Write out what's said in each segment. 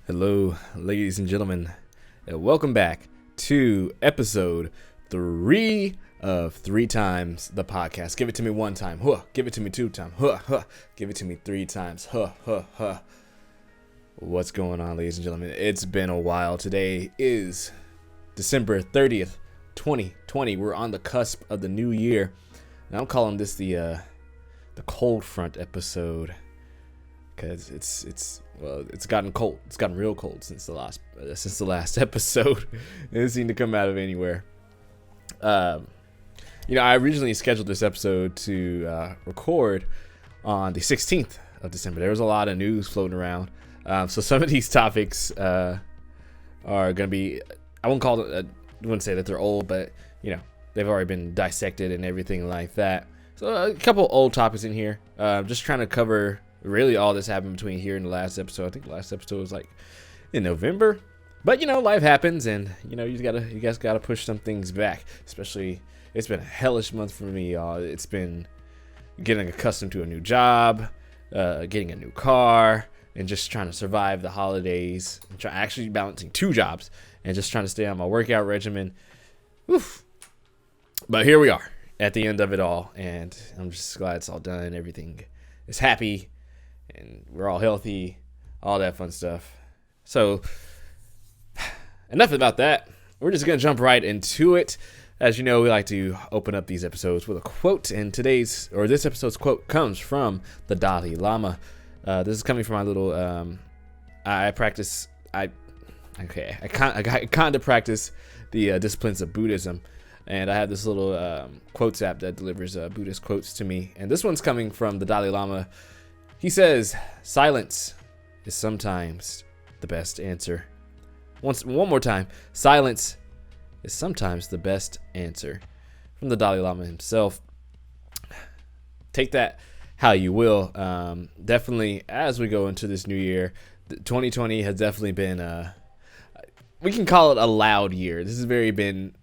Hello, ladies and gentlemen, and welcome back to episode 3 of 3 Times the Podcast. Give it to me 1 time, huh? Give it to me 2 times, huh? Huh? Give it to me 3 times, huh? Huh? Huh? What's going on, ladies and gentlemen? It's been a while. Today is December 30th, 2020. We're on the cusp of the new year, and I'm calling this the cold front episode. Because it's gotten cold. It's gotten real cold since the last episode. It didn't seem to come out of anywhere. I originally scheduled this episode to record on the 16th of December. There was a lot of news floating around. So some of these topics are going to be, I wouldn't say that they're old, but they've already been dissected and everything like that. So a couple old topics in here. Just trying to cover really all this happened between here and the last episode. I think the last episode was like in November, but life happens, and you guys gotta push some things back. Especially, it's been a hellish month for me, y'all. It's been getting accustomed to a new job, getting a new car, and just trying to survive the holidays. Actually balancing 2 jobs and just trying to stay on my workout regimen. Oof. But here we are at the end of it all, and I'm just glad it's all done. Everything is happy, and we're all healthy, all that fun stuff. So, enough about that. We're just going to jump right into it. As you know, we like to open up these episodes with a quote, and this episode's quote comes from the Dalai Lama. This is coming from my little, I kind of practice the disciplines of Buddhism, and I have this little quotes app that delivers Buddhist quotes to me, and this one's coming from the Dalai Lama. He says, "Silence is sometimes the best answer." One more time. Silence is sometimes the best answer. From the Dalai Lama himself. Take that how you will. Definitely, as we go into this new year, 2020 has definitely been we can call it a loud year. This has been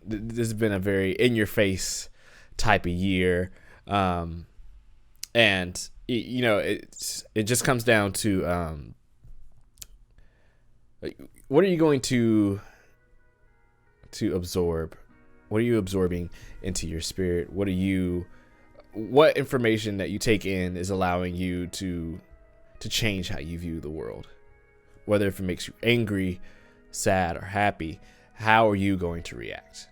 a very in-your-face type of year. And it just comes down to what are you going to absorb? What are you absorbing into your spirit? What information that you take in is allowing you to change how you view the world? Whether if it makes you angry, sad, or happy, how are you going to react?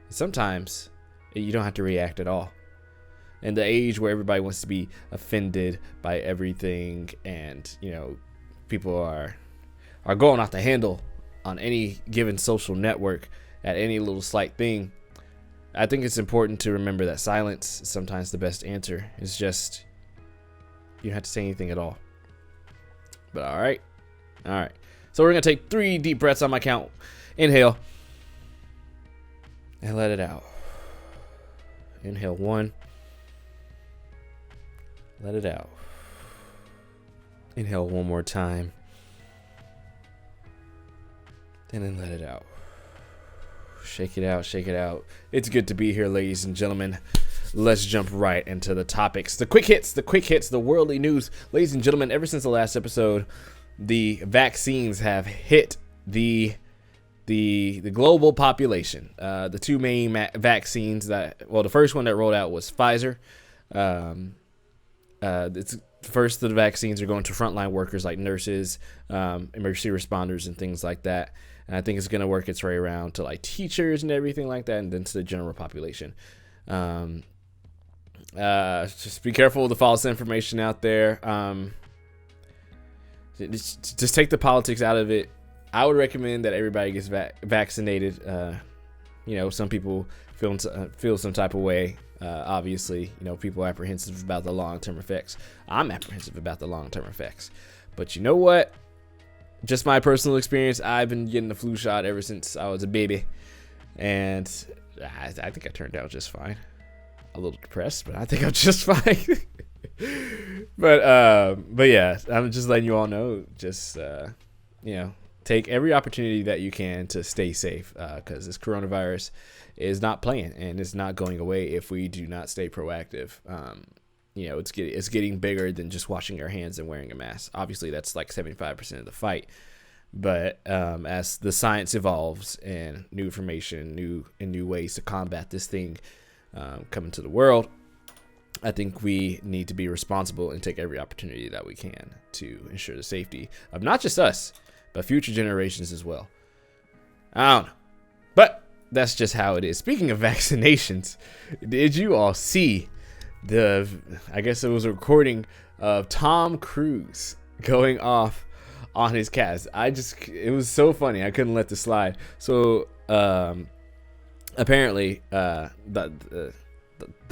Sometimes you don't have to react at all. In the age where everybody wants to be offended by everything, and people are going off the handle on any given social network at any little slight thing, I think it's important to remember that silence is sometimes the best answer. It's just you don't have to say anything at all. But all right. So we're gonna take 3 deep breaths on my count. Inhale and let it out. Inhale 1. Let it out. Inhale 1 more time. And then let it out. Shake it out, shake it out. It's good to be here, ladies and gentlemen. Let's jump right into the topics. The quick hits, the worldly news. Ladies and gentlemen, ever since the last episode, the vaccines have hit the global population. The 2 main vaccines the first one that rolled out was Pfizer. It's first, the vaccines are going to frontline workers like nurses, emergency responders, and things like that. And I think it's going to work its way around to like teachers and everything like that, and then to the general population. Just be careful of the false information out there. Just take the politics out of it. I would recommend that everybody gets vaccinated. Some people feel some type of way. Obviously, people are apprehensive about the long-term effects. I'm apprehensive about the long-term effects. But you know what? Just my personal experience, I've been getting the flu shot ever since I was a baby. And I think I turned out just fine. A little depressed, but I think I'm just fine. But yeah, I'm just letting you all know, just, take every opportunity that you can to stay safe, because this coronavirus is not playing, and it's not going away if we do not stay proactive. It's getting bigger than just washing our hands and wearing a mask. Obviously, that's like 75% of the fight. But as the science evolves and new information, new ways to combat this thing coming to the world, I think we need to be responsible and take every opportunity that we can to ensure the safety of not just us, but future generations as well. I don't know. But that's just how it is. Speaking of vaccinations, did you all see I guess it was a recording of Tom Cruise going off on his cast? It was so funny. I couldn't let this slide. So apparently the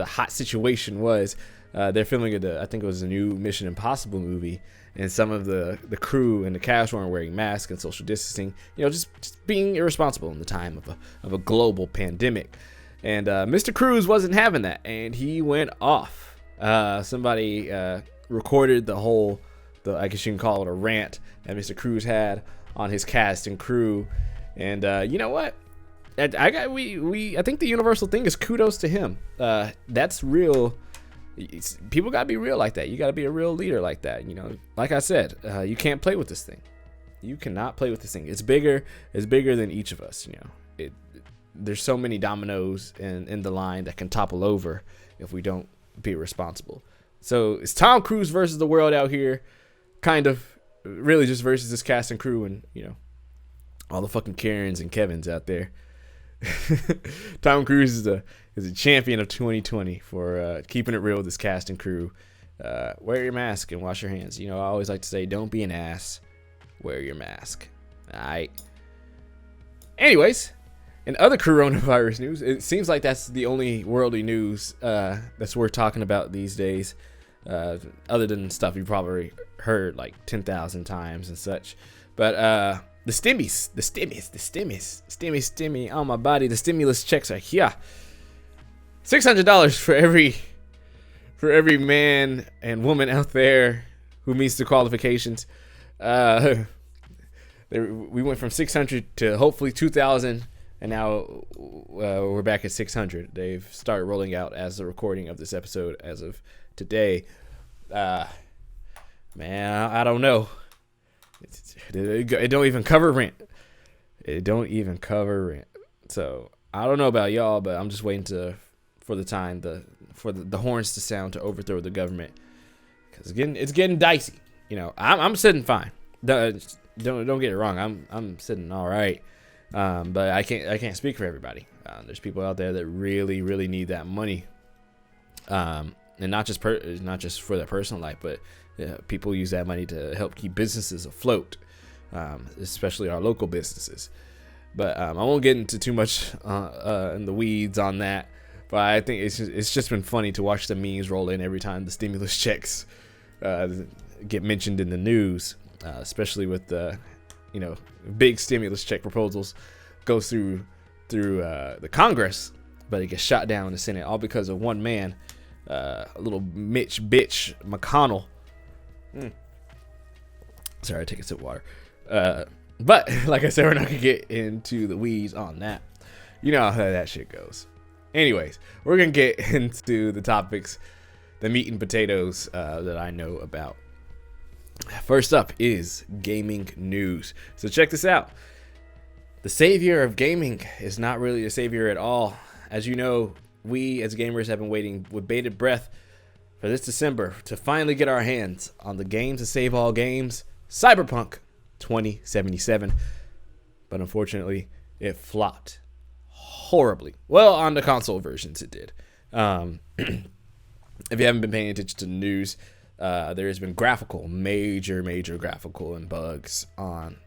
hot situation was they're filming I think it was a new Mission Impossible movie, and some of the crew and the cast weren't wearing masks and social distancing, just being irresponsible in the time of a global pandemic. And Mr. Cruise wasn't having that, and he went off. Somebody recorded I guess you can call it a rant that Mr. Cruise had on his cast and crew. And you know what? I think the universal thing is kudos to him. That's real. People gotta be real like that. You gotta be a real leader like that. Like I said, you can't play with this thing. You cannot play with this thing. It's bigger than each of us. There's so many dominoes in the line that can topple over if we don't be responsible. So it's Tom Cruise versus the world out here, kind of, really just versus this cast and crew and all the fucking Karens and Kevins out there. Tom Cruise is a champion of 2020 for keeping it real with this cast and crew. Wear your mask and wash your hands. I always like to say, don't be an ass. Wear your mask. All right. Anyways, in other coronavirus news, it seems like that's the only worldly news that's worth talking about these days. Other than stuff you've probably heard like 10,000 times and such. But the stimmy on my body. The stimulus checks are here. $600 for every man and woman out there who meets the qualifications. We went from 600 to hopefully 2,000, and now we're back at 600. They've started rolling out as the recording of this episode as of today. Man, I don't know. It don't even cover rent. It don't even cover rent. So I don't know about y'all, but I'm just waiting for the horns to sound to overthrow the government, because it's getting dicey. I'm sitting fine. Don't get it wrong. I'm sitting all right. But I can't speak for everybody. There's people out there that really, really need that money. And not just for their personal life, but people use that money to help keep businesses afloat, especially our local businesses. But I won't get into too much in the weeds on that. But I think it's just been funny to watch the memes roll in every time the stimulus checks get mentioned in the news, especially with the big stimulus check proposals go through the Congress, but it gets shot down in the Senate, all because of one man, a little Mitch bitch McConnell. Sorry, I take a sip of water. But like I said, we're not gonna get into the weeds on that. You know how that shit goes. Anyways, we're gonna get into the topics, the meat and potatoes that I know about. First up is gaming news. So check this out. The savior of gaming is not really a savior at all. As you know, we as gamers have been waiting with bated breath for this December to finally get our hands on the game to save all games, Cyberpunk 2077. But unfortunately, it flopped horribly. Well, on the console versions it did. If you haven't been paying attention to the news, there has been major graphical and bugs on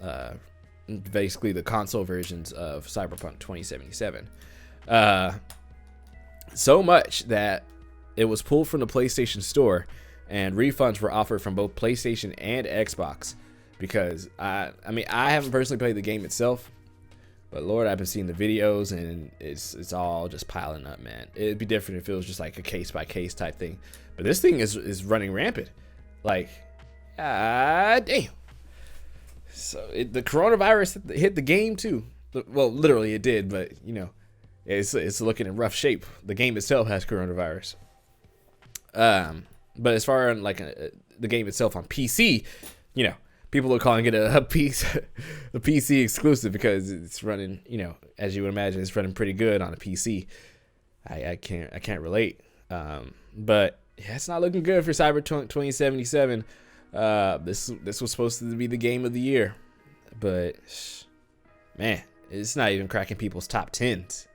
basically the console versions of Cyberpunk 2077. So much that it was pulled from the PlayStation Store, and refunds were offered from both PlayStation and Xbox. Because I haven't personally played the game itself, but Lord, I've been seeing the videos, and it's all just piling up, man. It'd be different if it was just like a case by case type thing, but this thing is running rampant. Like, damn. So the coronavirus hit the game too. Well, literally it did, but it's looking in rough shape. The game itself has coronavirus. But as far as like the game itself on PC, People are calling it a PC exclusive because it's running, as you would imagine, it's running pretty good on a PC. I can't relate. But yeah, it's not looking good for Cyber 2077. This was supposed to be the game of the year, but man, it's not even cracking people's top 10s.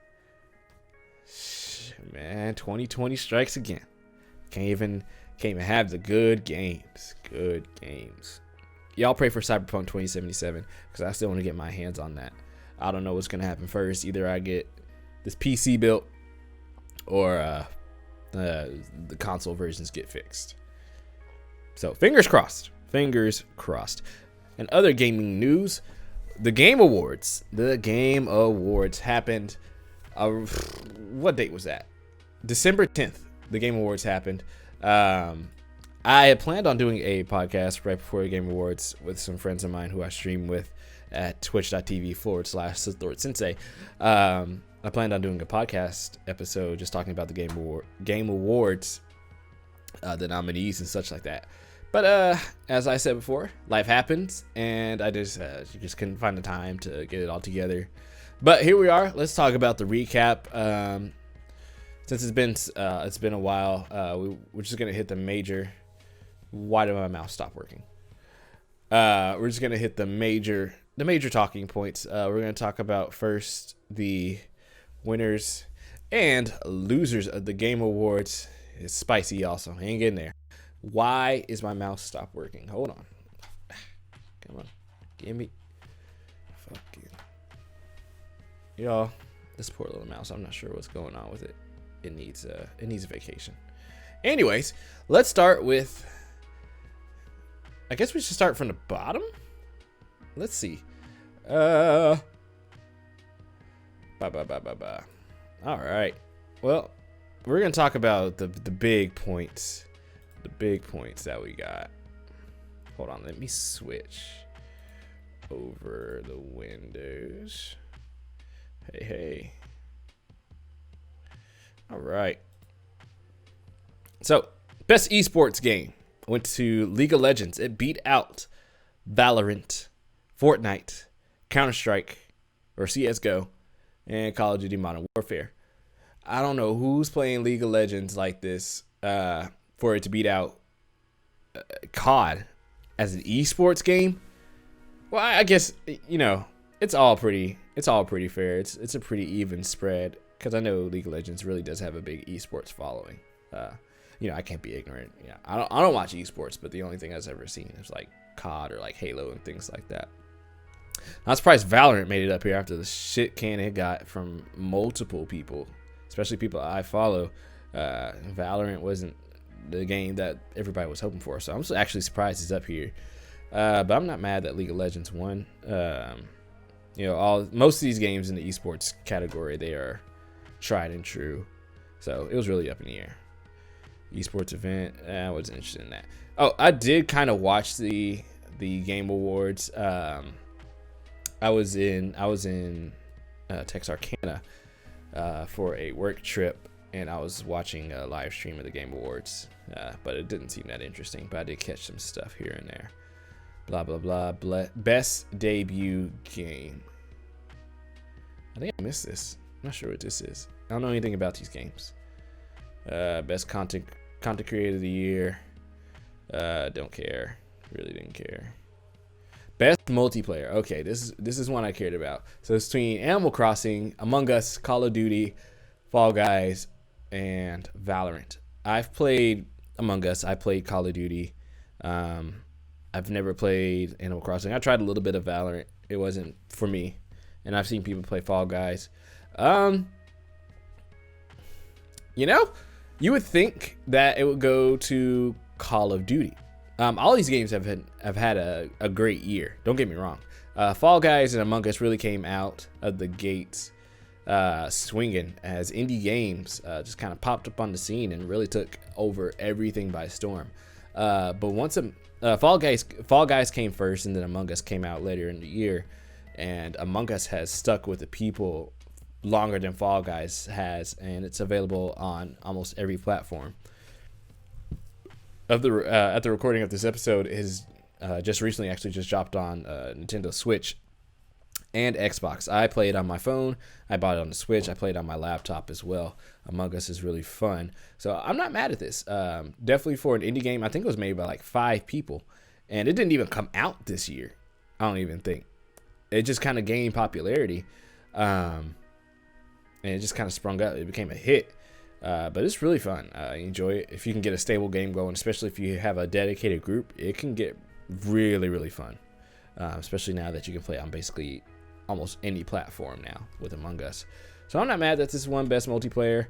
Man, 2020 strikes again. Can't even have the good games. Good games. Y'all pray for Cyberpunk 2077 because I still want to get my hands on that. I don't know what's gonna happen first. Either I get this PC built or the console versions get fixed. So fingers crossed. Fingers crossed. And other gaming news, the Game Awards. The Game Awards happened. What date was that? December 10th. The Game Awards happened. I had planned on doing a podcast right before the Game Awards with some friends of mine who I stream with at twitch.tv/SithLordSensei. I planned on doing a podcast episode just talking about the Game Awards, the nominees and such like that. But as I said before, life happens, and I just couldn't find the time to get it all together. But here we are. Let's talk about the recap. Since it's been a while, we're just gonna hit the major. Why did my mouse stop working? We're just gonna hit the major talking points. We're gonna talk about first the winners and losers of the Game Awards. It's spicy, also. Hang in there. Why is my mouse stop working? Hold on. Come on, give me. Fucking y'all. This poor little mouse. I'm not sure what's going on with it. It needs a vacation. Anyways, let's start with. I guess we should start from the bottom. Let's see. All right. Well, we're gonna talk about the big points. The big points that we got. Hold on. Let me switch over the windows. Hey. All right. So, best esports game went to League of Legends. It beat out Valorant, Fortnite, Counter-Strike, or CSGO, and Call of Duty Modern Warfare. I don't know who's playing League of Legends like this for it to beat out COD as an esports game. Well, I guess it's all pretty fair. It's a pretty even spread because I know League of Legends really does have a big esports following. I can't be ignorant. Yeah, I don't watch esports, but the only thing I've ever seen is like COD or like Halo and things like that. I'm surprised Valorant made it up here after the shit can it got from multiple people, especially people I follow. Valorant wasn't the game that everybody was hoping for, so I'm actually surprised it's up here. But I'm not mad that League of Legends won. Most of these games in the esports category, they are tried and true, so it was really up in the air. Esports event, I wasn't interested in that. Oh, I did kind of watch the Game Awards. I was in Texarkana for a work trip, and I was watching a live stream of the Game Awards, but it didn't seem that interesting. But I did catch some stuff here and there. Blah blah blah. Best debut game. I think I missed this. I'm not sure what this is. I don't know anything about these games. Best content creator of the year. Don't care. Really didn't care. Best multiplayer. Okay, this is one I cared about. So it's between Animal Crossing, Among Us, Call of Duty, Fall Guys, and Valorant. I've played Among Us. I played Call of Duty. I've never played Animal Crossing. I tried a little bit of Valorant. It wasn't for me. And I've seen people play Fall Guys. You would think that it would go to Call of Duty. All these games have had a great year. Don't get me wrong. Fall Guys and Among Us really came out of the gates swinging as indie games just kind of popped up on the scene and really took over everything by storm. But once Fall Guys came first, and then Among Us came out later in the year, and Among Us has stuck with the people longer than Fall Guys has, and it's available on almost every platform. At the recording of this episode, just recently actually just dropped on Nintendo Switch and Xbox. I played on my phone. I bought it on the Switch. I played on my laptop as well. Among Us is really fun. So I'm not mad at this. Definitely for an indie game. I think it was made by like 5 people. And it didn't even come out this year. I don't even think. It just kind of gained popularity. And it just kind of sprung up. It became a hit. But it's really fun. Enjoy it. If you can get a stable game going, especially if you have a dedicated group, it can get really, really fun. Especially now that you can play on basically almost any platform now with Among Us. So I'm not mad that this won Best Multiplayer.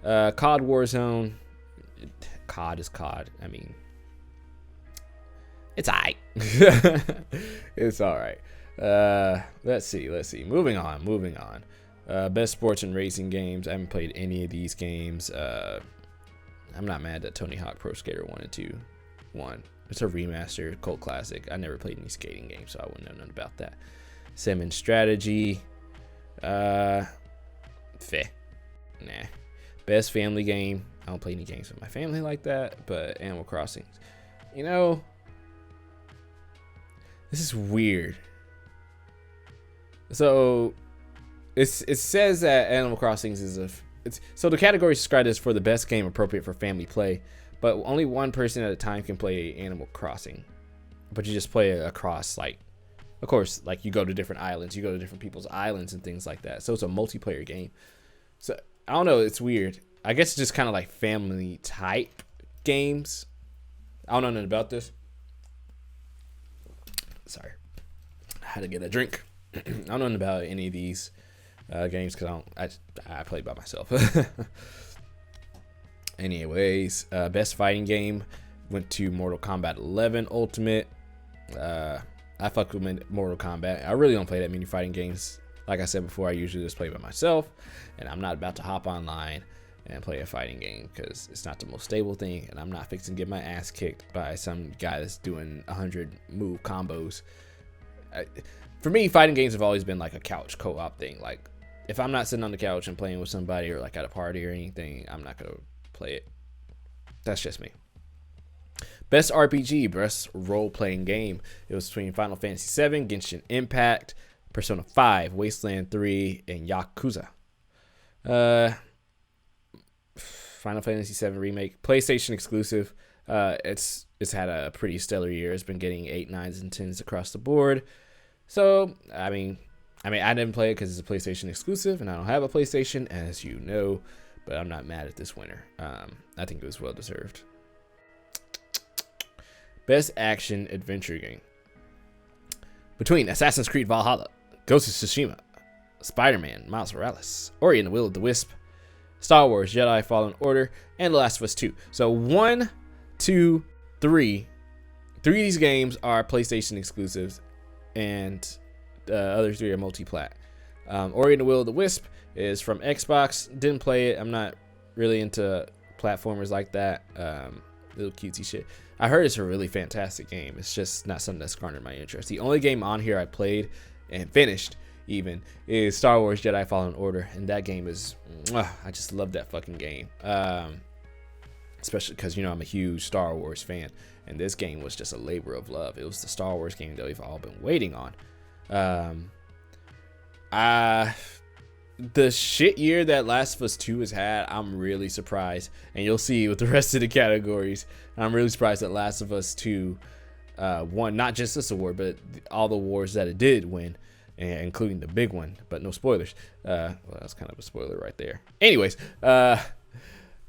COD Warzone. COD is COD. I mean, it's alright. It's alright. Let's see. Moving on. Best sports and racing games. I haven't played any of these games. I'm not mad that Tony Hawk Pro Skater 1 and 2 won. It's a remaster, cult classic. I never played any skating games, so I wouldn't know nothing about that. Sim and strategy. Nah. Best family game. I don't play any games with my family like that, but Animal Crossing. You know, this is weird. So it says that Animal Crossing is so the category is described as for the best game appropriate for family play, but only one person at a time can play Animal Crossing. But you just play across, like, of course, like you go to different islands, you go to different people's islands and things like that. So it's a multiplayer game. So I don't know, it's weird. I guess it's just kind of like family type games. I don't know nothing about this. Sorry, I had to get a drink. I don't know nothing about any of these games because I play by myself. Anyways, best fighting game went to Mortal Kombat 11 Ultimate. I fuck with Mortal Kombat. I really don't play that many fighting games. Like I said before, I usually just play by myself, and I'm not about to hop online and play a fighting game because it's not the most stable thing, and I'm not fixing to get my ass kicked by some guy that's doing 100 move combos. For me, fighting games have always been like a couch co-op thing. Like, if I'm not sitting on the couch and playing with somebody or like at a party or anything, I'm not gonna play it. That's just me. Best RPG, best role-playing game. It was between Final Fantasy VII, Genshin Impact, Persona 5, Wasteland 3, and Yakuza. Final Fantasy VII Remake, PlayStation exclusive. It's had a pretty stellar year. It's been getting 8, 9s, and 10s across the board. So, I mean, I didn't play it because it's a PlayStation exclusive, and I don't have a PlayStation, as you know. But I'm not mad at this winner. I think it was well deserved. Best action adventure game. Between Assassin's Creed Valhalla, Ghost of Tsushima, Spider-Man, Miles Morales, Ori and the Will of the Wisp, Star Wars Jedi Fallen Order, and The Last of Us 2. So 1, 2, 3. 3 of these games are PlayStation exclusives, and the other 3 are multi-plat. Ori and the Will of the Wisp is from Xbox. Didn't play it. I'm not really into platformers like that. Little cutesy shit. I heard it's a really fantastic game. It's just not something that's garnered my interest. The only game on here I played and finished even is Star Wars Jedi Fallen Order, and that game is I just love that fucking game. Especially because, you know, I'm a huge Star Wars fan, and this game was just a labor of love. It was the Star Wars game that we've all been waiting on. The shit year that Last of Us 2 has had, I'm really surprised. And you'll see with the rest of the categories, I'm really surprised that Last of Us 2 won not just this award, but all the awards that it did win, including the big one. But no spoilers. Well, that's kind of a spoiler right there. Anyways, out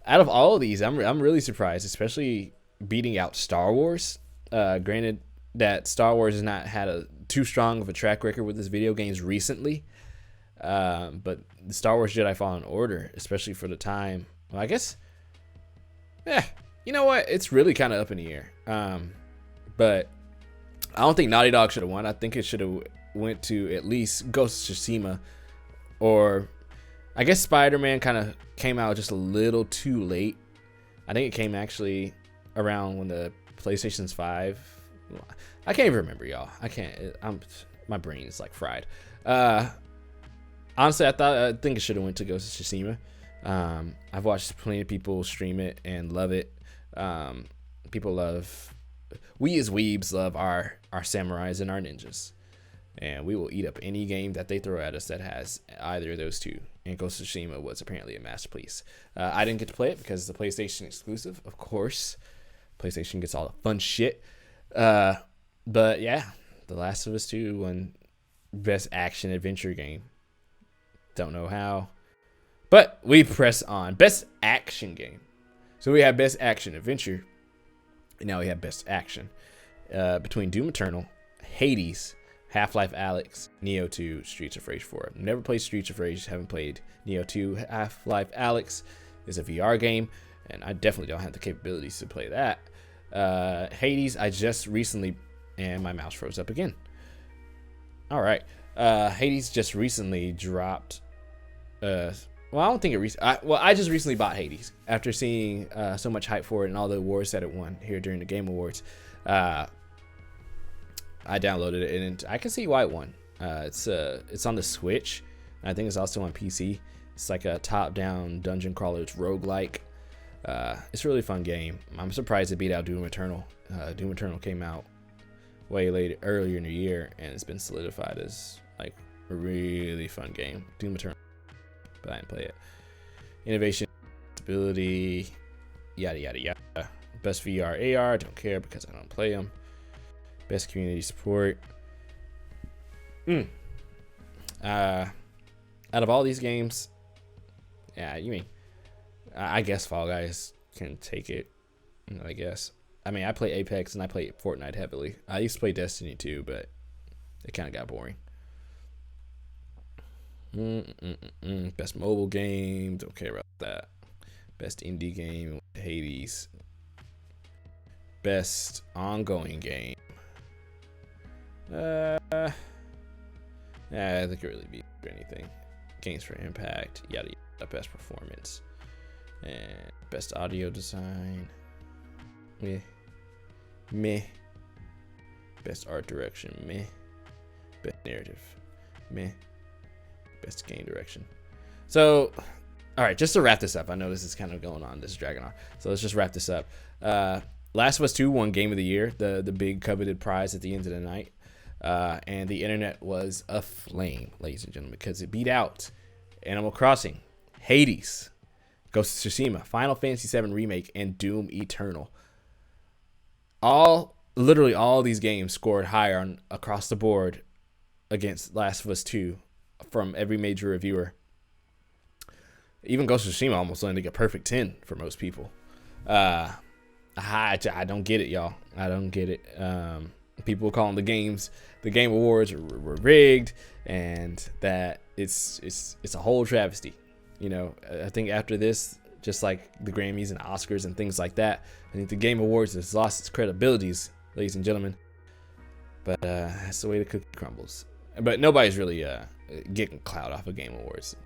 of all of these, I'm really surprised, especially beating out Star Wars. Granted that Star Wars has not had too strong of a track record with its video games recently. But the Star Wars Jedi Fallen Order, especially for the time, well, I guess, you know what? It's really kind of up in the air. But I don't think Naughty Dog should have won. I think it should have went to at least Ghost of Tsushima, or I guess Spider-Man kind of came out just a little too late. I think it came actually around when the PlayStation's 5. I can't even remember, y'all. My brain is like fried. Honestly, I think it should have went to Ghost of Tsushima. I've watched plenty of people stream it and love it. People love we as weebs love our samurais and our ninjas, and we will eat up any game that they throw at us that has either of those two. And Ghost of Tsushima was apparently a masterpiece. I didn't get to play it because it's a PlayStation exclusive, of course. PlayStation gets all the fun shit. But yeah, The Last of Us 2 won Best Action Adventure Game. Don't know how, but we press on. Best Action Game. So we have Best Action Adventure, and now we have Best Action. Between Doom Eternal, Hades, Half-Life Alyx, Neo 2, Streets of Rage 4. Never played Streets of Rage, haven't played Neo 2. Half-Life Alyx is a VR game, and I definitely don't have the capabilities to play that. Hades, I just recently, and my mouse froze up again. All right. Hades just recently dropped. Well, I don't think it. I just recently bought Hades after seeing so much hype for it and all the awards that it won here during the Game Awards. I downloaded it and I can see why it won. It's on the Switch. I think it's also on PC. It's like a top-down dungeon crawler. It's roguelike. It's a really fun game. I'm surprised it beat out Doom Eternal. Doom Eternal came out way earlier in the year, and it's been solidified as like a really fun game. Doom Eternal, but I didn't play it. Innovation, stability, yada yada yada. Best VR AR, don't care because I don't play them. Best community support. Out of all these games, yeah, you mean, I guess Fall Guys can take it. I guess. I mean, I play Apex and I play Fortnite heavily. I used to play Destiny too, but it kind of got boring. Best mobile game, don't care about that. Best indie game, Hades. Best ongoing game. I think it really beats anything. Games for impact, yada yada. Best performance and best audio design. Meh. Best art direction. Meh. Best narrative. Meh. Best game direction. So, all right, just to wrap this up. I know this is kind of going on. This is dragging on. So let's just wrap this up. Last of Us 2 won Game of the Year, the big coveted prize at the end of the night. And the internet was aflame, ladies and gentlemen, because it beat out Animal Crossing, Hades, Ghost of Tsushima, Final Fantasy VII Remake, and Doom Eternal. Literally all these games scored higher across the board against Last of Us 2 from every major reviewer. Even Ghost of Tsushima almost landed a perfect 10 for most people. I don't get it, y'all. I don't get it. People calling the Game Awards were rigged, and that it's a whole travesty. You know, I think after this, just like the Grammys and Oscars and things like that, I think the Game Awards has lost its credibilities, ladies and gentlemen. But that's the way the cookie crumbles. But nobody's really getting clout off of Game Awards.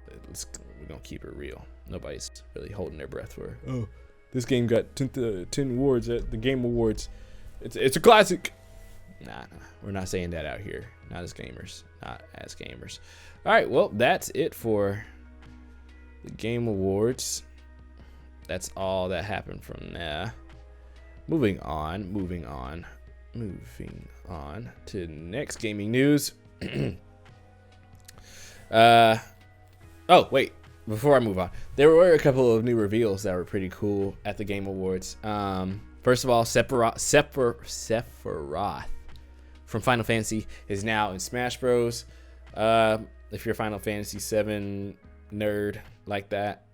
We're gonna keep it real. Nobody's really holding their breath for, oh, this game got 10 awards at the Game Awards. It's a classic. Nah, we're not saying that out here. Not as gamers. All right, well, that's it for the Game Awards. That's all that happened from there. Moving on to next gaming news. Oh, wait. Before I move on, there were a couple of new reveals that were pretty cool at the Game Awards. First of all, Sephiroth from Final Fantasy is now in Smash Bros. If you're a Final Fantasy VII nerd like that,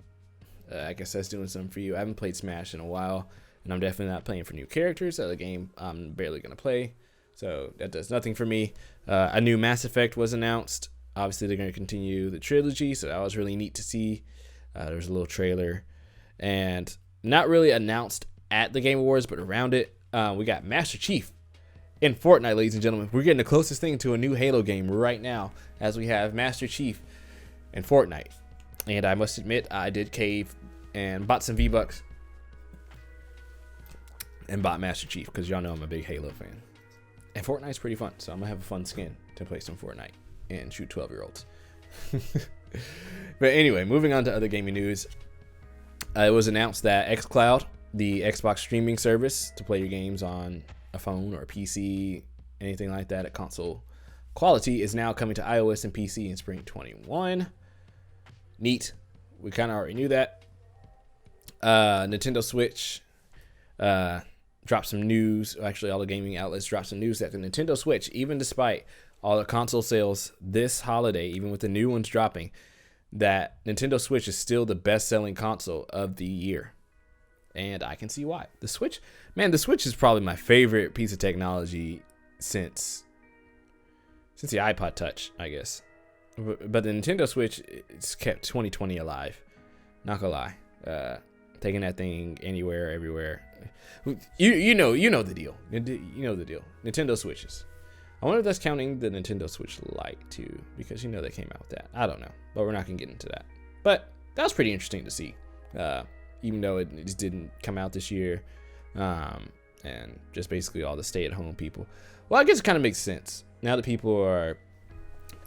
I guess that's doing something for you. I haven't played Smash in a while, and I'm definitely not playing for new characters. So the game I'm barely going to play, so that does nothing for me. A new Mass Effect was announced. Obviously, they're going to continue the trilogy, so that was really neat to see. There was a little trailer, and not really announced at the Game Awards, but around it, we got Master Chief in Fortnite, ladies and gentlemen. We're getting the closest thing to a new Halo game right now, as we have Master Chief in Fortnite. And I must admit, I did cave and bought some V-Bucks and bought Master Chief, because y'all know I'm a big Halo fan. And Fortnite's pretty fun, so I'm going to have a fun skin to play some Fortnite and shoot 12-year-olds. But anyway, moving on to other gaming news. It was announced that xCloud, the Xbox streaming service to play your games on a phone or a PC, anything like that, at console quality, is now coming to iOS and PC in spring 21. Neat. We kind of already knew that. Nintendo Switch dropped some news. Actually, all the gaming outlets dropped some news that the Nintendo Switch, even despite all the console sales this holiday, even with the new ones dropping, that Nintendo Switch is still the best-selling console of the year. And I can see why. The Switch is probably my favorite piece of technology since the iPod Touch, I guess. But the Nintendo Switch, it's kept 2020 alive. Not gonna lie. Taking that thing anywhere, everywhere. You know the deal. You know the deal. Nintendo Switches. I wonder if that's counting the Nintendo Switch Lite too, because they came out with that. I don't know, but we're not gonna get into that. But that was pretty interesting to see, even though it just didn't come out this year, and just basically all the stay-at-home people. Well, I guess it kind of makes sense now that people are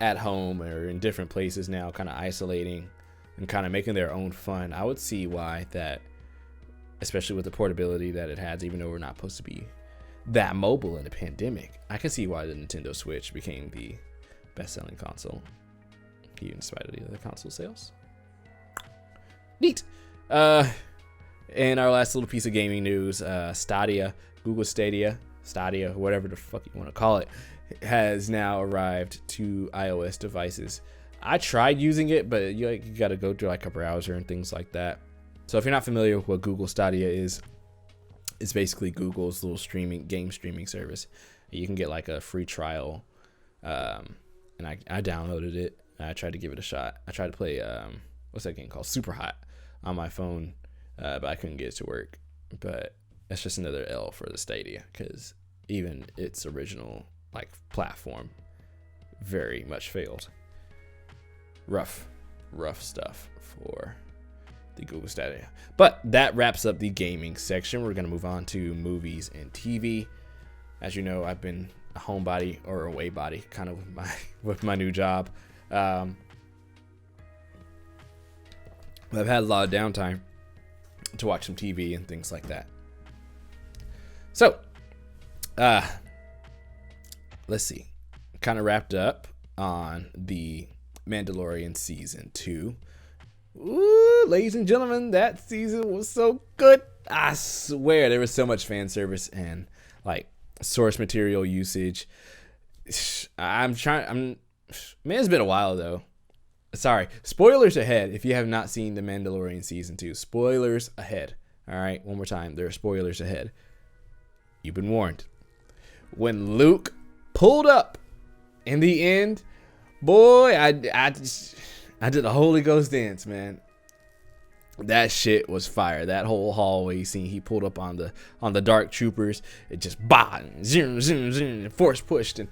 at home or in different places now, kind of isolating and kind of making their own fun. I would see why that, especially with the portability that it has, even though we're not supposed to be that mobile in a pandemic, I can see why the Nintendo Switch became the best-selling console, even in spite of the other console sales. Neat. And our last little piece of gaming news, Stadia, Google Stadia, whatever the fuck you want to call it, has now arrived to iOS devices. I tried using it, but you got to go through like a browser and things like that. So if you're not familiar with what Google Stadia is, it's basically Google's little game streaming service. You can get like a free trial, and I downloaded it. I tried to give it a shot. I tried to play what's that game called, Super Hot, on my phone, but I couldn't get it to work. But that's just another L for the Stadia, because even its original like platform very much failed. Rough stuff for the Google Stadia. But that wraps up the gaming section. We're going to move on to movies and TV. As you know, I've been a homebody or away body kind of with my new job. I've had a lot of downtime to watch some TV and things like that. So, let's see. Kind of wrapped up on the Mandalorian season 2. Ooh, ladies and gentlemen, that season was so good. I swear there was so much fan service and like source material usage. Man, it's been a while though. Sorry, spoilers ahead if you have not seen the Mandalorian season 2. Spoilers ahead. All right, one more time. There are spoilers ahead. You've been warned. When Luke pulled up in the end, boy, I did the Holy Ghost dance, man. That shit was fire. That whole hallway scene, he pulled up on the dark troopers. It just zoom, zoom, zoom, force pushed, and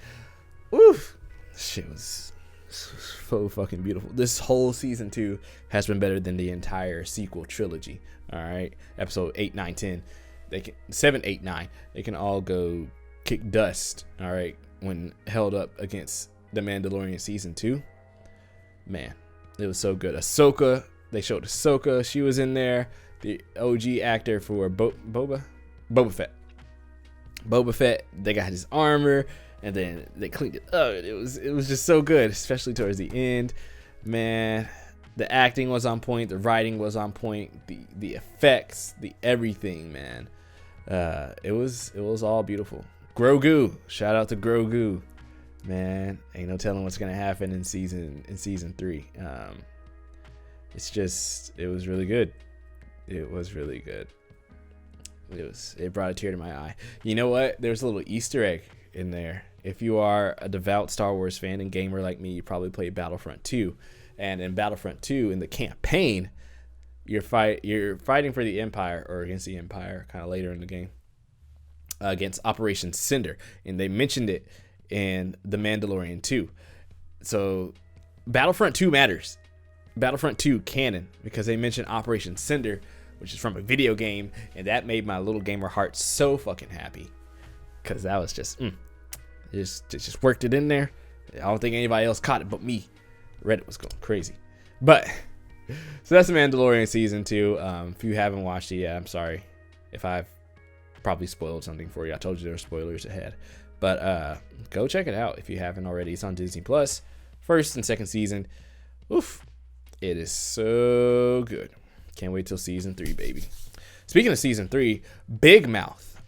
oof, shit was so fucking beautiful. This whole season 2 has been better than the entire sequel trilogy. All right, episode 8, 9, 10. They can 7, 8, 9. They can all go kick dust. All right, when held up against the Mandalorian season 2, man, it was so good. Ahsoka, they showed Ahsoka. She was in there. The OG actor for Boba Fett. They got his armor, and then they cleaned it up. It was just so good, especially towards the end. Man, the acting was on point. The writing was on point. The effects, the everything, man. It was all beautiful. Grogu, shout out to Grogu. Man, ain't no telling what's gonna happen in season 3. It was really good. It was really good. It brought a tear to my eye. You know what? There's a little Easter egg in there. If you are a devout Star Wars fan and gamer like me, you probably played Battlefront 2. And in Battlefront 2, in the campaign, you're fighting for the Empire, or against the Empire, kind of later in the game, against Operation Cinder, and they mentioned it in The Mandalorian 2. So Battlefront 2 matters. Battlefront 2 canon, because they mentioned Operation Cinder, which is from a video game, and that made my little gamer heart so fucking happy, because that was just just worked it in there. I don't think anybody else caught it but me. Reddit was going crazy. But so that's The Mandalorian season 2. If you haven't watched it yet, I'm sorry if I've probably spoiled something for you. I told you there were spoilers ahead. But go check it out if you haven't already. It's on Disney Plus. First and second season. Oof. It is so good. Can't wait till season 3, baby. Speaking of season 3, Big Mouth.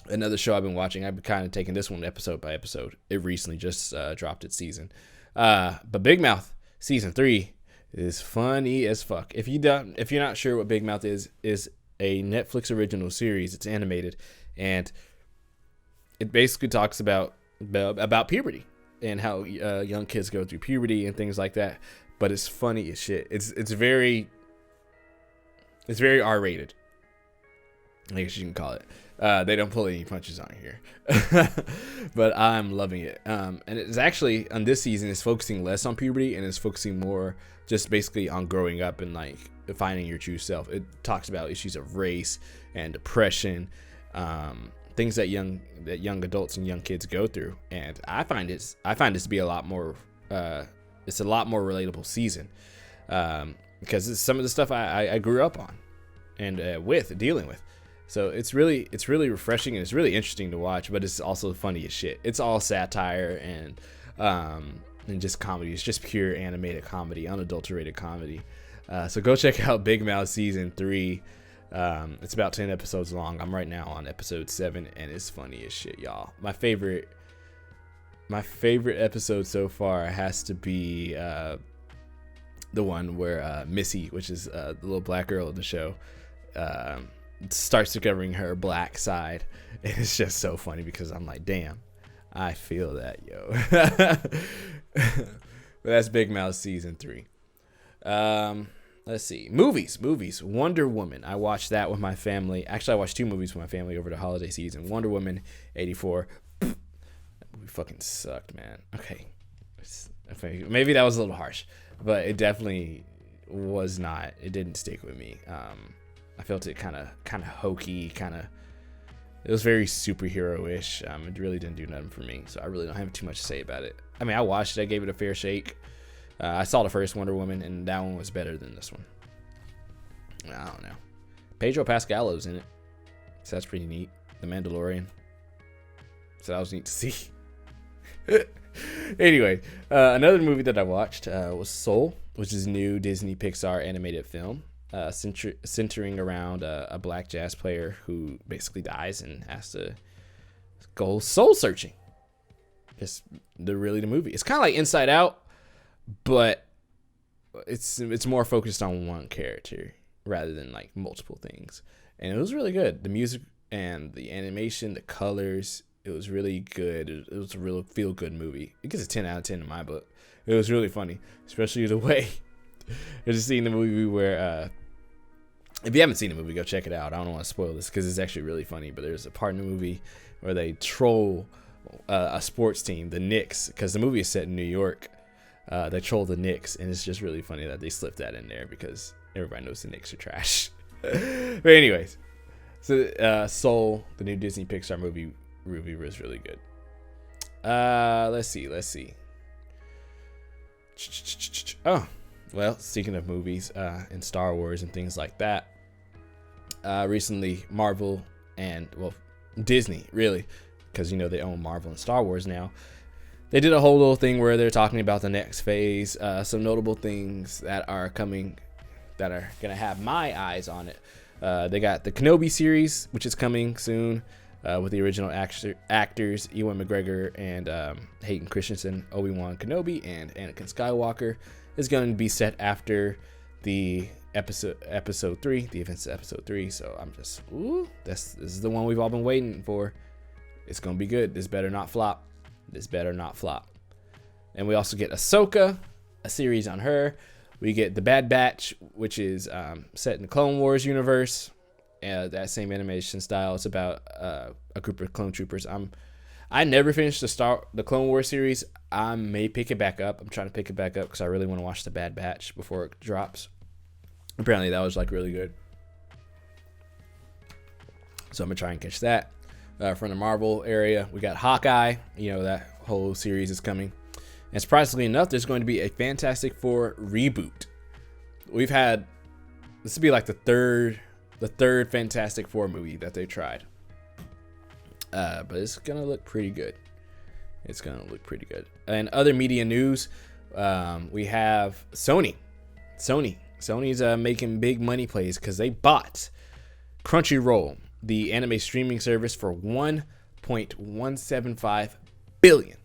Another show I've been watching. I've been kind of taking this one episode by episode. It recently just dropped its season. But Big Mouth season 3 is funny as fuck. If you're not sure what Big Mouth is a Netflix original series. It's animated, and it basically talks about puberty and how young kids go through puberty and things like that. But it's funny as shit. It's very R-rated, I guess you can call it. They don't pull any punches on here, but I'm loving it. And it's actually on this season is focusing less on puberty and is focusing more just basically on growing up and like finding your true self. It talks about issues of race and depression, things that young adults and young kids go through. And I find this to be a lot more. It's a lot more relatable season because it's some of the stuff I grew up on and dealing with. So it's really refreshing and it's really interesting to watch, but it's also funny as shit. It's all satire and just comedy. It's just pure animated comedy, unadulterated comedy. So go check out Big Mouth season 3. It's about 10 episodes long. I'm right now on episode 7, and it's funny as shit, y'all. My favorite episode so far has to be the one where Missy, which is the little black girl in the show, starts discovering her black side. And it's just so funny because I'm like, damn, I feel that, yo. But that's Big Mouth season 3. Let's see. Movies. Wonder Woman. I watched that with my family. Actually, I watched 2 movies with my family over the holiday season. Wonder Woman 84. That movie fucking sucked, man. Okay. Maybe that was a little harsh, but it definitely was not. It didn't stick with me. I felt it kind of hokey, it was very superhero-ish. It really didn't do nothing for me, so I really don't have too much to say about it. I mean, I watched it. I gave it a fair shake. I saw the first Wonder Woman, and that one was better than this one. I don't know. Pedro Pascal's in it, so that's pretty neat. The Mandalorian. So that was neat to see. Anyway, another movie that I watched was Soul, which is a new Disney Pixar animated film. Centering around a black jazz player who basically dies and has to go soul searching. It's the movie. It's kind of like Inside Out, but it's more focused on one character rather than like multiple things. And it was really good. The music and the animation, the colors, it was really good. It was a real feel good movie. It gets a 10 out of 10 in my book. It was really funny, especially the way. I just seen the movie where if you haven't seen the movie, go check it out. I don't want to spoil this because it's actually really funny, but there's a part in the movie where they troll a sports team, the Knicks, because the movie is set in New York. They troll the Knicks, and it's just really funny that they slipped that in there because everybody knows the Knicks are trash. But anyways, so Soul, the new Disney Pixar movie was really good. Let's see. Oh, well, speaking of movies and Star Wars and things like that, recently Marvel and, well, Disney, really, because, you know, they own Marvel and Star Wars now. They did a whole little thing where they're talking about the next phase, some notable things that are coming that are going to have my eyes on it. They got the Kenobi series, which is coming soon, with the original actors Ewan McGregor and Hayden Christensen. Obi-Wan Kenobi and Anakin Skywalker is going to be set after the episode 3, the events of episode 3. So I'm just, this is the one we've all been waiting for. It's going to be good. This better not flop. And we also get Ahsoka, a series on her. We get The Bad Batch, which is set in the Clone Wars universe. That same animation style. It's about a group of clone troopers. I never finished the Clone Wars series. I may pick it back up. I'm trying to pick it back up because I really want to watch The Bad Batch before it drops. Apparently that was like really good. So I'm gonna try and catch that. From the Marvel area, we got Hawkeye. You know, that whole series is coming. And surprisingly enough, there's going to be a Fantastic Four reboot. This will be like the third Fantastic Four movie that they tried. But it's gonna look pretty good. It's gonna look pretty good. And other media news, we have Sony. Sony's making big money plays because they bought Crunchyroll, the anime streaming service, for $1.175 billion.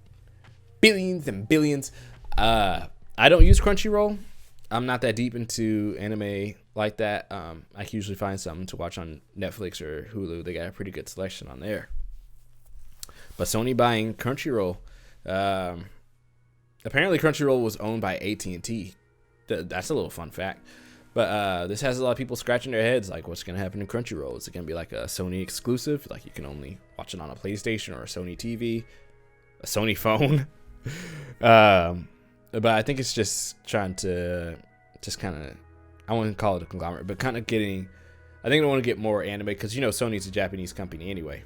Billions and billions. I don't use Crunchyroll. I'm not that deep into anime like that. I can usually find something to watch on Netflix or Hulu. They got a pretty good selection on there. But Sony buying Crunchyroll. Apparently Crunchyroll was owned by AT&T. That's a little fun fact. But this has a lot of people scratching their heads, like, what's going to happen to Crunchyroll? Is it going to be like a Sony exclusive? Like, you can only watch it on a PlayStation or a Sony TV, a Sony phone? But I think it's just trying to just kind of, I wouldn't call it a conglomerate, but kind of getting, I think they want to get more anime because, Sony's a Japanese company anyway.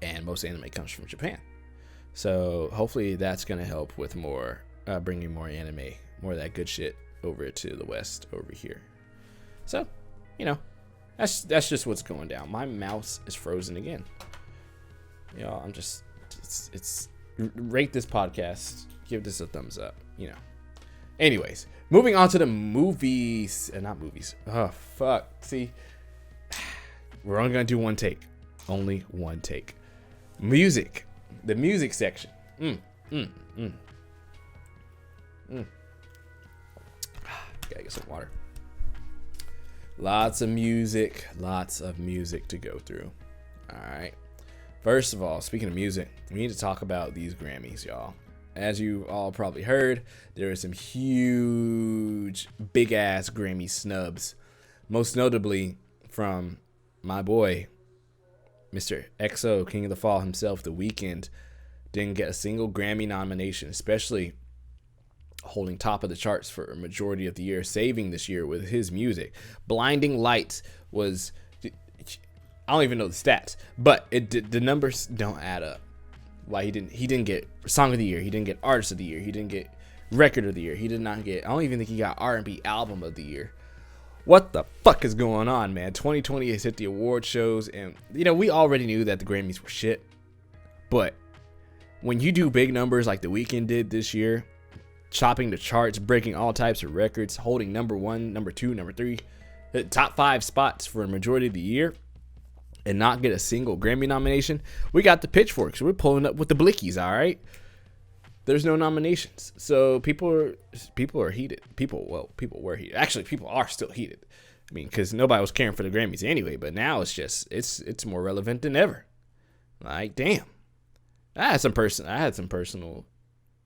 And most anime comes from Japan. So hopefully that's going to help with more, bringing more anime, more of that good shit over to the West over here. So, that's just what's going down. My mouse is frozen again. I'm just, it's rate this podcast. Give this a thumbs up, Anyways, moving on to the movies. Not movies. Oh, fuck. See, we're only going to do one take. Only one take. Music. The music section. Gotta get some water. Lots of music to go through. All right. First of all, speaking of music, we need to talk about these Grammys, y'all. As you all probably heard, there are some huge, big-ass Grammy snubs. Most notably from my boy, Mr. XO, King of the Fall himself, The Weeknd, didn't get a single Grammy nomination, especially holding top of the charts for a majority of the year, saving this year with his music. Blinding Lights was, I don't even know the stats, but the numbers don't add up. Why he didn't get Song of the Year, he didn't get Artist of the Year, he didn't get Record of the Year, he did not get, I don't even think he got R&B Album of the Year. What the fuck is going on, man? 2020 has hit the award shows, and we already knew that the Grammys were shit, but when you do big numbers like The Weeknd did this year, chopping the charts, breaking all types of records, holding number 1, number 2, number 3, the top 5 spots for a majority of the year, and not get a single Grammy nomination, we got the pitchforks. We're pulling up with the blickies, all right? There's no nominations. So people are heated. People were heated. Actually, people are still heated. I mean, because nobody was caring for the Grammys anyway, but now it's just, it's more relevant than ever. Like, damn. I had some personal,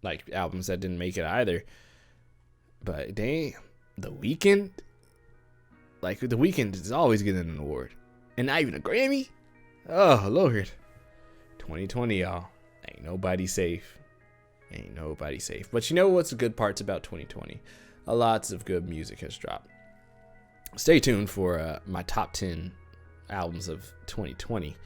like, albums that didn't make it either. But damn, The Weeknd? Like, The Weeknd is always getting an award. And not even a Grammy? Oh, Lord. 2020, y'all. Ain't nobody safe. But you know what's the good parts about 2020? Lots of good music has dropped. Stay tuned for my top 10 albums of 2020.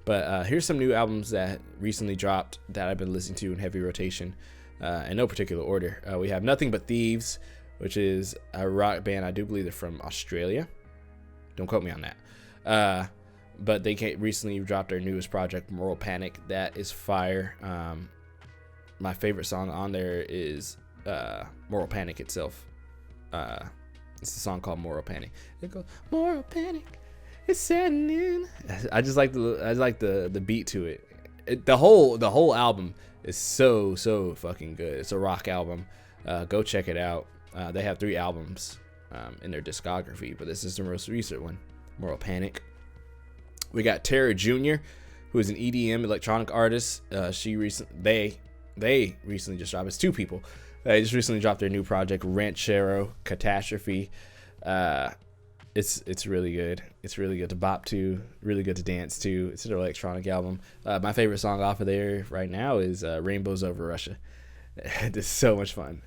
But here's some new albums that recently dropped that I've been listening to in heavy rotation. In no particular order. We have Nothing But Thieves, which is a rock band. I do believe they're from Australia. Don't quote me on that. But they recently dropped their newest project, Moral Panic. That is fire. My favorite song on there is Moral Panic itself. It's a song called Moral Panic. It goes, Moral Panic, it's setting in. I like the beat to it. The whole album is so fucking good. It's a rock album. Go check it out. They have 3 albums in their discography, but this is the most recent one, Moral Panic. We got Tara Jr., who is an EDM electronic artist. They recently just dropped. It's 2 people. They just recently dropped their new project, Ranchero Catastrophe. It's really good. It's really good to bop to, really good to dance to. It's an electronic album. My favorite song off of there right now is Rainbows Over Russia. It's so much fun.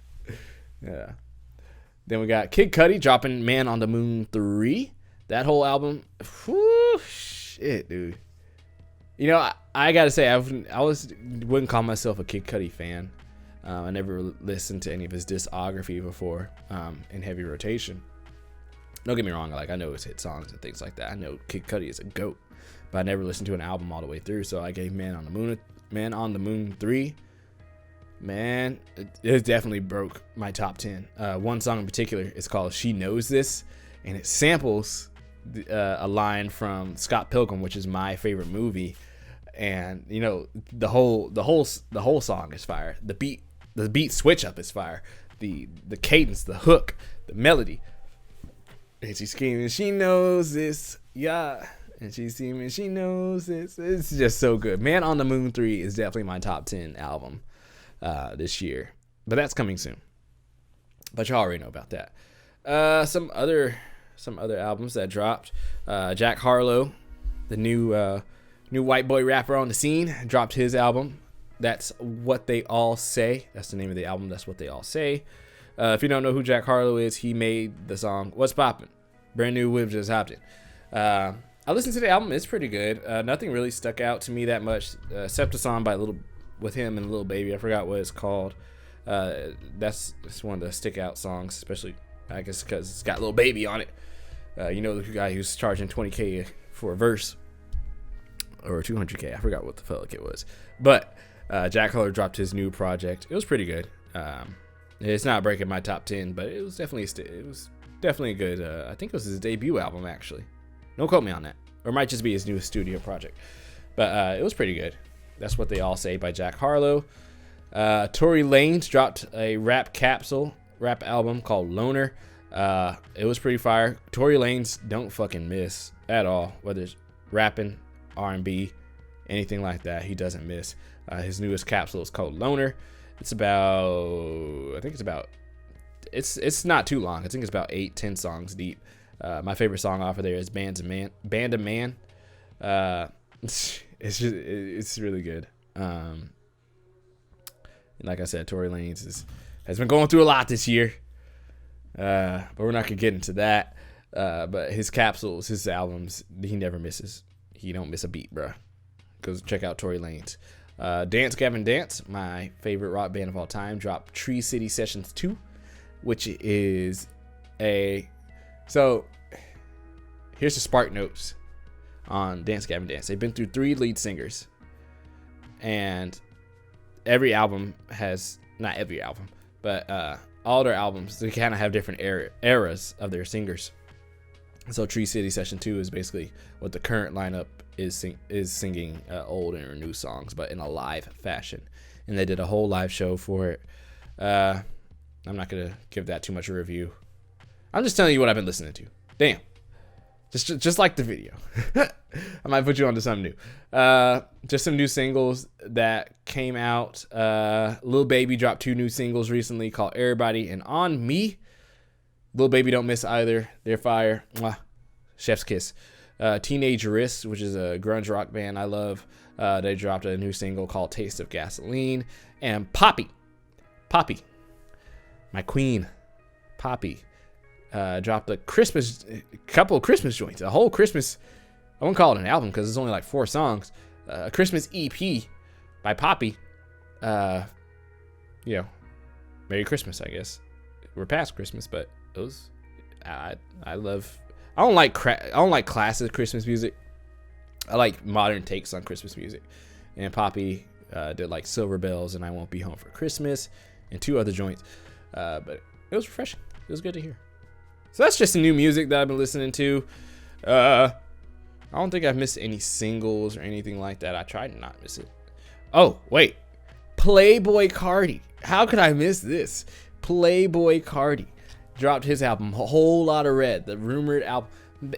Yeah. Then we got Kid Cudi dropping Man on the Moon 3. That whole album, whew, shit, dude. I gotta say, I wouldn't call myself a Kid Cudi fan. I never listened to any of his discography before in heavy rotation. Don't get me wrong, like, I know his hit songs and things like that. I know Kid Cudi is a GOAT. but I never listened to an album all the way through. So I gave Man on the Moon 3. Man, it definitely broke my top 10. One song in particular is called She Knows This, and it samples a line from Scott Pilgrim, which is my favorite movie. And you know, the whole song is fire. The beat switch up is fire. The cadence, the hook, the melody. And she's screaming, she knows this, yeah. And she's screaming, she knows this. It's just so good. Man on the Moon 3 is definitely my top 10 album this year, but that's coming soon. But you already know about that. Some other albums that dropped. Jack Harlow, the new white boy rapper on the scene, dropped his album. That's What They All Say. That's the name of the album. That's What They All Say. If you don't know who Jack Harlow is, he made the song What's Poppin', brand new whip just hopped in. I listened to the album. It's pretty good. Nothing really stuck out to me that much, except a song with him and Lil Baby. I forgot what it's called. That's one of the stick out songs, especially I guess because it's got Lil Baby on it. You know, the guy who's charging $20K for a verse, or $200K. I forgot what the fuck it was. But Jack Harlow dropped his new project. It was pretty good. It's not breaking my top 10, but it was definitely good. I think it was his debut album, actually. Don't quote me on that. Or it might just be his newest studio project. But it was pretty good. That's What They All Say by Jack Harlow. Tory Lanez dropped a rap album called Loner. It was pretty fire. Tory Lanez don't fucking miss at all, whether it's rapping, R&B, anything like that. He doesn't miss. His newest capsule is called Loner. It's not too long. I think it's about 8-10 songs deep. My favorite song off of there is Band of Man. It's really good. Like I said, Tory Lanez has been going through a lot this year. But we're not gonna get into that. But his capsules, his albums, he never misses. He don't miss a beat, bro. Go check out Tory Lanez. Dance Gavin Dance, my favorite rock band of all time, dropped Tree City Sessions 2, which is so here's the spark notes on Dance Gavin Dance. They've been through 3 lead singers, and every album has, not every album, but all their albums, they kind of have different eras of their singers. So Tree City Session 2 is basically what the current lineup is singing old and new songs, but in a live fashion. And they did a whole live show for it. I'm not going to give that too much a review. I'm just telling you what I've been listening to. Damn. Just like the video. I might put you onto something new. Just some new singles that came out. Lil Baby dropped 2 new singles recently called Everybody and On Me. Lil Baby don't miss either. They're fire. Mwah. Chef's kiss. Teenage Wrist, which is a grunge rock band I love. They dropped a new single called Taste of Gasoline. And Poppy, my queen, Poppy, dropped a couple of Christmas joints. A whole Christmas, I won't call it an album because it's only like 4 songs. A Christmas EP by Poppy. Merry Christmas, I guess. We're past Christmas, but those, I don't like classic Christmas music. I like modern takes on Christmas music. And Poppy did like Silver Bells and I Won't Be Home for Christmas and 2 other joints. But it was refreshing. It was good to hear. So that's just the new music that I've been listening to. I don't think I've missed any singles or anything like that. I tried to not miss it. Oh, wait. Playboy Cardi. How could I miss this? Playboy Cardi dropped his album, A Whole Lot of Red, the rumored album.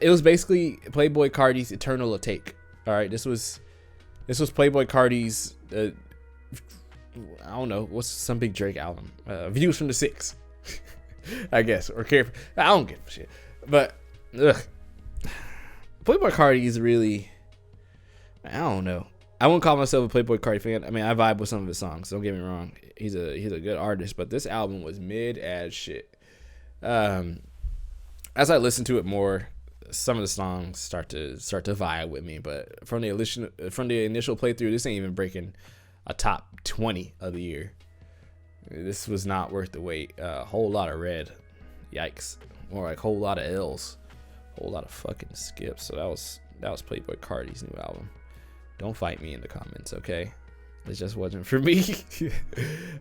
It was basically Playboy Cardi's Eternal Take. All right, this was Playboy Cardi's, I don't know, what's some big Drake album? Views from the Six, I guess, or Care. I don't give a shit. But Playboy Cardi is really, I don't know. I wouldn't call myself a Playboy Cardi fan. I mean, I vibe with some of his songs. Don't get me wrong. He's a good artist, but this album was mid as shit. As I listen to it more, some of the songs start to vibe with me. But from the initial playthrough, this ain't even breaking a top 20 of the year. This was not worth the wait. Whole lot of red, yikes. More like whole lot of L's, whole lot of fucking skips. So That was Playboy Cardi's new album. Don't fight me in the comments, okay? It just wasn't for me.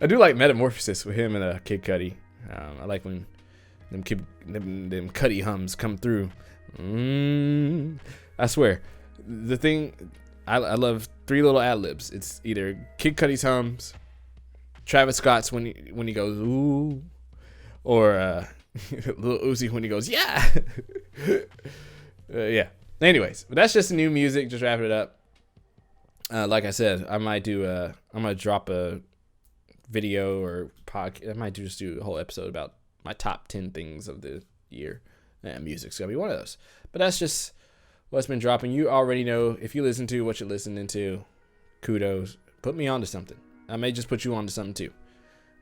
I do like Metamorphosis with him and Kid Cudi. I like when them Cudi hums come through. I swear, the thing I love 3 little ad libs. It's either Kid Cudi's hums, Travis Scott's when he goes ooh, or Lil Uzi when he goes yeah. Yeah. Anyways, but that's just the new music. Just wrapping it up. Like I said, I'm gonna drop a video or podcast. I might just do a whole episode about my top 10 things of the year. Music's gonna be one of those. But that's just what's been dropping. You already know, if you listen to what you're listening to, kudos. Put me onto something. I may just put you onto something too.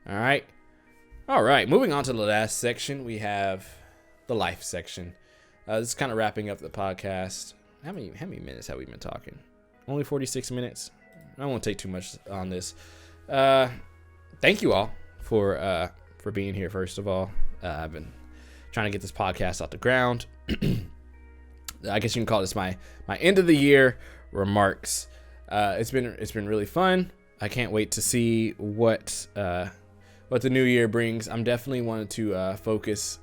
All right. Moving on to the last section, we have the life section. This is kind of wrapping up the podcast. How many minutes have we been talking? Only 46 minutes. I won't take too much on this. Thank you all for being here. First of all, I've been trying to get this podcast off the ground. I guess you can call this my end of the year remarks. It's been really fun. I can't wait to see what the new year brings. I'm definitely wanting to focus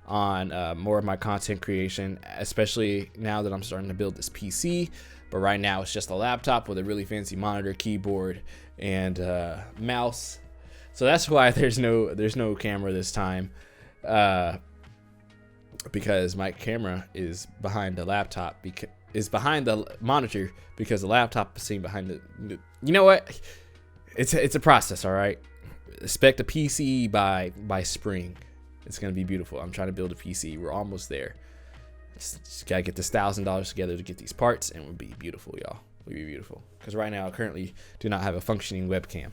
on more of my content creation, especially now that I'm starting to build this PC. But right now it's just a laptop with a really fancy monitor, keyboard, and mouse. So that's why there's no camera this time, because my camera is behind the laptop, is behind the monitor, because the laptop is sitting behind the. You know what? It's a process, all right. Expect a PC by spring. It's gonna be beautiful. I'm trying to build a PC. We're almost there. Just gotta get this $1,000 together to get these parts, and we'll be beautiful, y'all. We'll be beautiful. Because right now, I currently do not have a functioning webcam,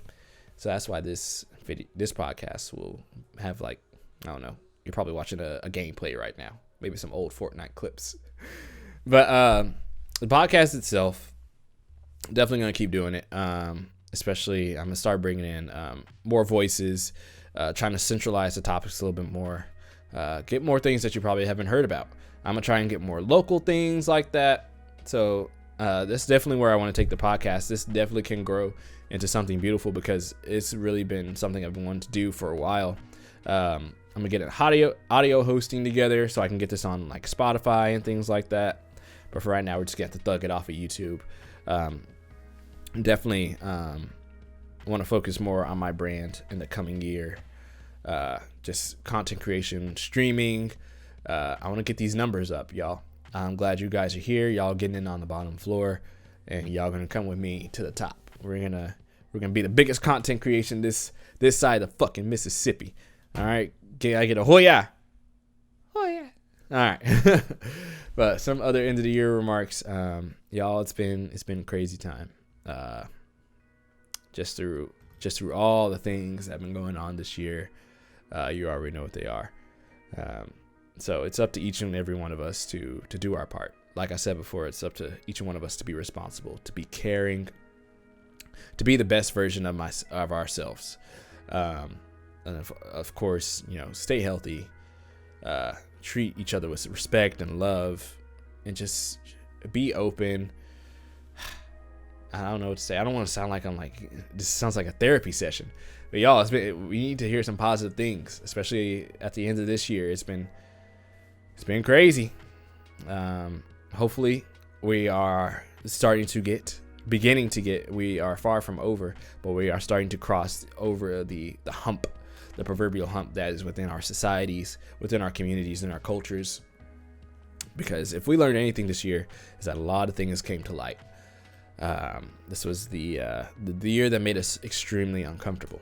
so that's why this podcast will have, like, I don't know. You're probably watching a gameplay right now, maybe some old Fortnite clips. But the podcast itself, definitely gonna keep doing it. Especially, I'm gonna start bringing in more voices, trying to centralize the topics a little bit more, get more things that you probably haven't heard about. I'm gonna try and get more local things like that. So this is definitely where I want to take the podcast. This definitely can grow into something beautiful, because it's really been something I've been wanting to do for a while. I'm gonna get an audio hosting together so I can get this on like Spotify and things like that. But for right now, we're just gonna have to thug it off of YouTube. Definitely want to focus more on my brand in the coming year. Just content creation, streaming. I want to get these numbers up, y'all. I'm glad you guys are here. Y'all getting in on the bottom floor, and y'all gonna come with me to the top. We're gonna be the biggest content creation this side of fucking Mississippi. All right, I get a hoya. All right. But some other end of the year remarks, y'all. It's been a crazy time. Just through all the things that have been going on this year. You already know what they are. So it's up to each and every one of us to do our part. Like I said before, it's up to each and one of us to be responsible, to be caring, to be the best version of ourselves. And of course, stay healthy, treat each other with respect and love, and just be open. I don't know what to say. I don't want to sound like this sounds like a therapy session. But y'all, we need to hear some positive things, especially at the end of this year. It's been crazy. Hopefully we are beginning to get, we are far from over, but we are starting to cross over the hump, the proverbial hump that is within our societies, within our communities, and our cultures. Because if we learned anything this year, is that a lot of things came to light. This was the year that made us extremely uncomfortable,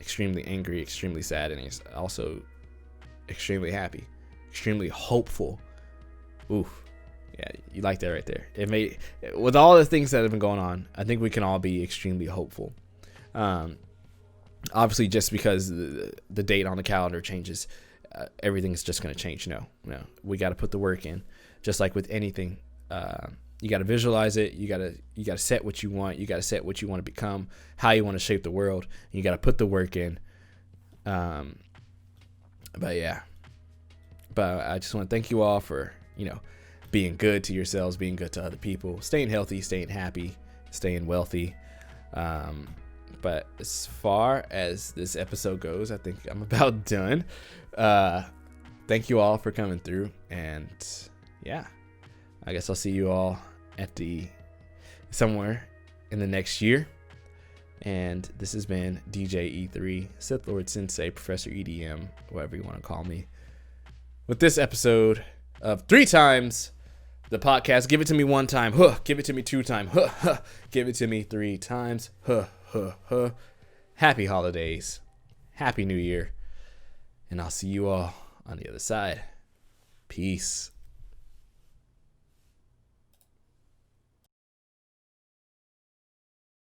extremely angry, extremely sad, and he's also extremely happy, extremely hopeful. Oof. Yeah, you like that right there. It made, with all the things that have been going on, I think we can all be extremely hopeful. Obviously, just because the date on the calendar changes, everything's just going to change. No, we got to put the work in. Just like with anything, you got to visualize it. You got to set what you want. You got to set what you want to become, how you want to shape the world. And you got to put the work in. But I just want to thank you all for being good to yourselves, being good to other people, staying healthy, staying happy, staying wealthy. But as far as this episode goes, I think I'm about done. Thank you all for coming through, and yeah, I guess I'll see you all at somewhere in the next year. And this has been DJ E3, Sith Lord Sensei, Professor EDM, whatever you want to call me, with this episode of 3 times the podcast. Give it to me 1 time, give it to me 2 times, give it to me 3 times, Happy holidays, happy new year, and I'll see you all on the other side. Peace.